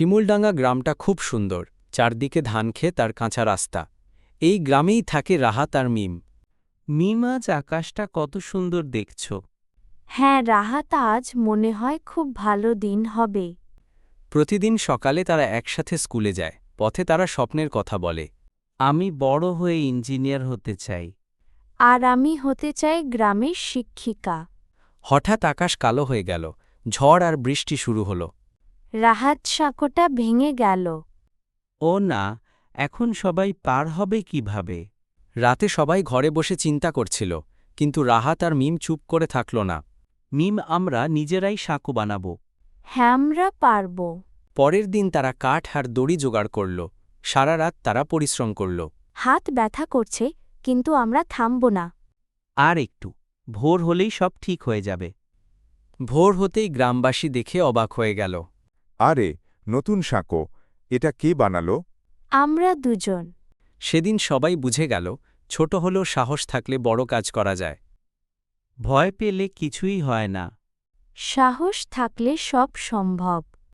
শিমুলডাঙ্গা গ্রামটা খুব সুন্দর, চারদিকে ধানক্ষেত আর কাঁচা রাস্তা। এই গ্রামেই থাকে রাহাত আর মিম। মিম, আজ আকাশটা কত সুন্দর দেখছ। হ্যাঁ রাহাত, আজ মনে হয় খুব ভালো দিন হবে। প্রতিদিন সকালে তারা একসাথে স্কুলে যায়, পথে তারা স্বপ্নের কথা বলে। আমি বড় হয়ে ইঞ্জিনিয়ার হতে চাই। আর আমি হতে চাই গ্রামের শিক্ষিকা। হঠাৎ আকাশ কালো হয়ে গেল, ঝড় আর বৃষ্টি শুরু হল। রাহাত সাঁকোটা ভেঙে গেল। ও না, এখন সবাই পার হবে কিভাবে? রাতে সবাই ঘরে বসে চিন্তা করছিল, কিন্তু রাহাত আর মিম চুপ করে থাকল না। মিম, আমরা নিজেরাই সাঁকো বানাব। হ্যাঁ আমরা পারব। পরের দিন তারা কাঠ আর দড়ি জোগাড় করল। সারা রাত তারা পরিশ্রম করল। হাত ব্যথা করছে, কিন্তু আমরা থামব না। আর একটু, ভোর হলেই সব ঠিক হয়ে যাবে। ভোর হতেই গ্রামবাসী দেখে অবাক হয়ে গেল। আরে, নতুন সাঁকো, এটা কে বানালো? আমরা দুজন। সেদিন সবাই বুঝে গেল, ছোট হলেও সাহস থাকলে বড় কাজ করা যায়। ভয় পেলে কিছুই হয় না। সাহস থাকলে সব সম্ভব।